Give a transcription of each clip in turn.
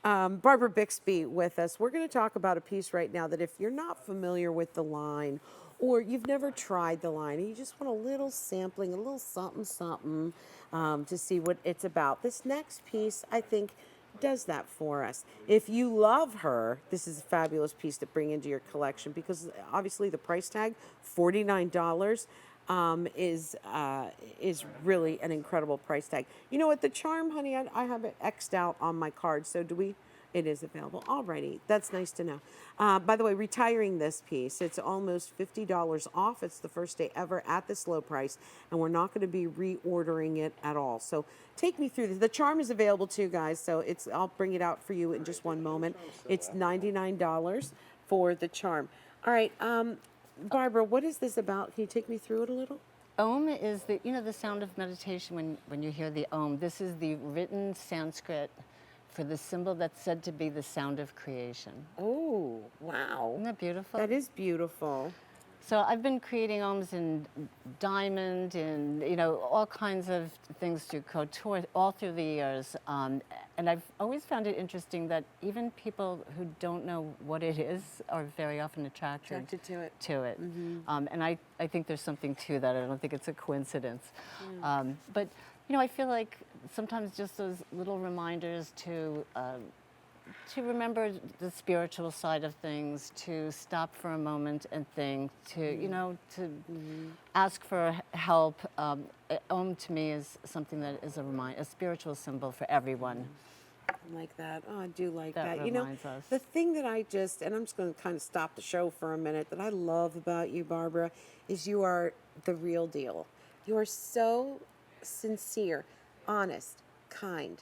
Barbara Bixby with us. We're going to talk about a piece right now that if you're not familiar with the line or you've never tried the line and you just want a little sampling, a little something, something to see what it's about, this next piece, I think, does that for us. If you love her, this is a fabulous piece to bring into your collection because obviously the price tag, $49. Is really an incredible price tag. You know what, the charm, honey, I have it X'd out on my card. So do we? It is available. Alrighty, that's nice to know. By the way, retiring this piece, it's almost $50 off. It's the first day ever at this low price, and we're not going to be reordering it at all. So take me through this. The charm is available too, guys. So I'll bring it out for you in just one moment. It's $99 for the charm. All right. Barbara, what is this about? Can you take me through it a little? Om is the sound of meditation when you hear the Om. This is the written Sanskrit for the symbol that's said to be the sound of creation. Oh, wow. Isn't that beautiful? That is beautiful. So I've been creating Oms in diamond and, all kinds of things through couture all through the years. And I've always found it interesting that even people who don't know what it is are very often attracted to it. Mm-hmm. And I think there's something to that. I don't think it's a coincidence. But, I feel like sometimes just those little reminders to remember the spiritual side of things, to stop for a moment and think, to ask for help. Om to me is something that is a spiritual symbol for everyone. I like that. Oh, I do like that. Reminds us. The thing that and I'm just going to kind of stop the show for a minute, that I love about you, Barbara, is you are the real deal. You are so sincere, honest, kind,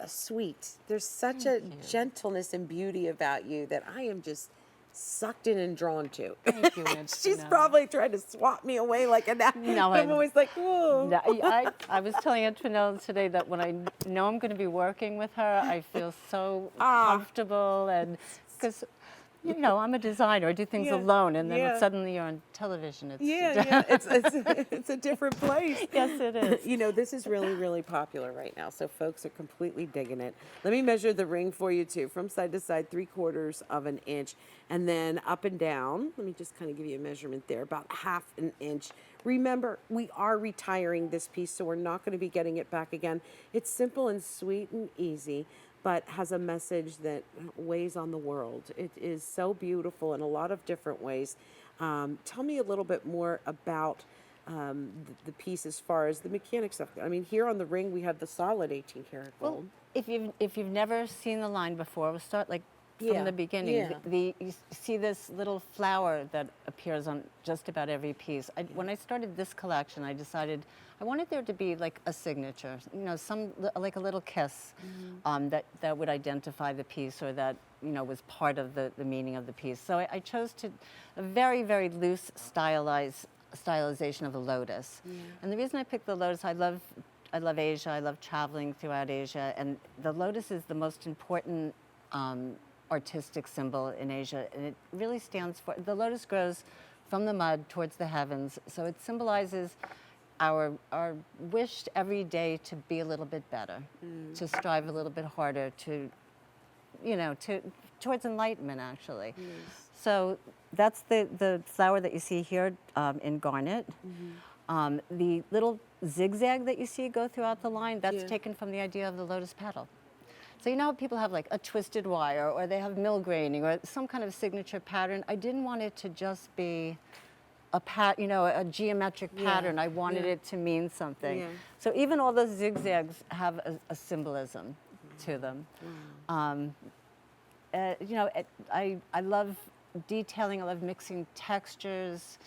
sweet. There's such a gentleness and beauty about you that I am just sucked in and drawn to. Thank you, She's probably trying to swat me away like a nap. No, I'm always like, whoa. No, I was telling Antonella today that when I know I'm going to be working with her, I feel so comfortable, and because I'm a designer. I do things alone, and then suddenly you're on television. It's a different place. Yes, it is. This is really, really popular right now, so folks are completely digging it. Let me measure the ring for you, too, from side to side, 3/4 of an inch, and then up and down. Let me just kind of give you a measurement there, about 1/2 an inch. Remember, we are retiring this piece, so we're not going to be getting it back again. It's simple and sweet and easy, but has a message that weighs on the world. It is so beautiful in a lot of different ways. Tell me a little bit more about the piece as far as the mechanics stuff. I mean, here on the ring, we have the solid 18 karat gold. Well, if you've never seen the line before, we'll start from the beginning. You see this little flower that appears on just about every piece. When I started this collection, I decided I wanted there to be like a signature, like a little kiss that would identify the piece, or that was part of the meaning of the piece. So I chose a very, very loose stylization of a lotus. And the reason I picked the lotus, I love Asia. I love traveling throughout Asia, and the lotus is the most important artistic symbol in Asia, and it really stands for, the lotus grows from the mud towards the heavens, so it symbolizes our wish every day to be a little bit better, to strive a little bit harder, towards enlightenment, actually. So that's the flower that you see here in garnet. The little zigzag that you see go throughout the line, that's taken from the idea of the lotus petal. So you know how people have like a twisted wire, or they have mill graining, or some kind of signature pattern. I didn't want it to just be a geometric pattern. I wanted it to mean something. So even all those zigzags have a symbolism to them. I love detailing. I love mixing textures.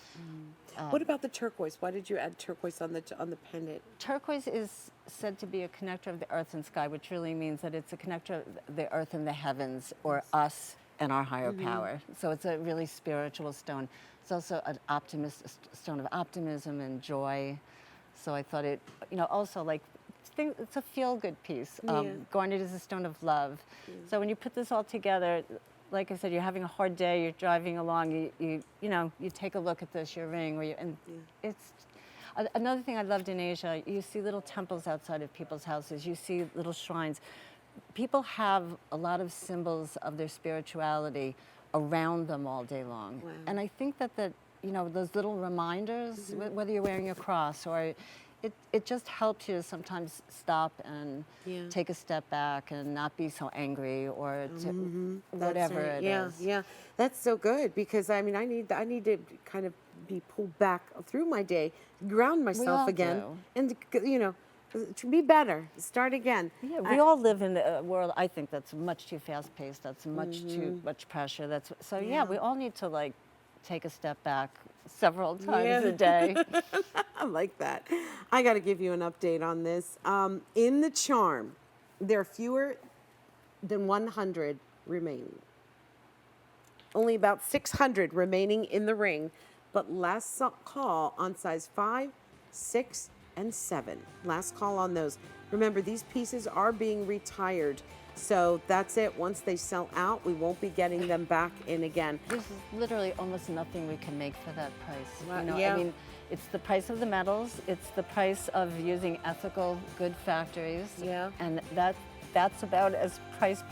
What about the turquoise? Why did you add turquoise on the pendant? Turquoise is said to be a connector of the earth and sky, which really means that it's a connector of the earth and the heavens, or us and our higher power. So it's a really spiritual stone. It's also an stone of optimism and joy. So I thought it, also it's a feel-good piece. Garnet is a stone of love. So when you put this all together, like I said, you're having a hard day, you're driving along, you take a look at this, your ring, it's Another thing I loved in Asia, you see little temples outside of people's houses. You see little shrines. people have a lot of symbols of their spirituality around them all day long. Wow. And I think that those little reminders, whether you're wearing a cross or it just helps you to sometimes stop and Yeah. take a step back and not be so angry or That's whatever right. it Yeah, is. yeah. That's so good because I mean I need to kind of be pulled back through my day, ground myself all again, do. and to be better, start again. Yeah, we all live in a world, I think, that's much too fast-paced, that's much too much pressure. Yeah, we all need to like take a step back several times a day. I like that. I got to give you an update on this. In the charm, there are fewer than 100 remaining. Only about 600 remaining in the ring, but last call on size 5, 6, and 7. Last call on those. Remember, these pieces are being retired, so that's it. Once they sell out, we won't be getting them back in again. There's literally almost nothing we can make for that price. Wow, yeah. I mean, it's the price of the metals, it's the price of using ethical, good factories. Yeah. And that's about as price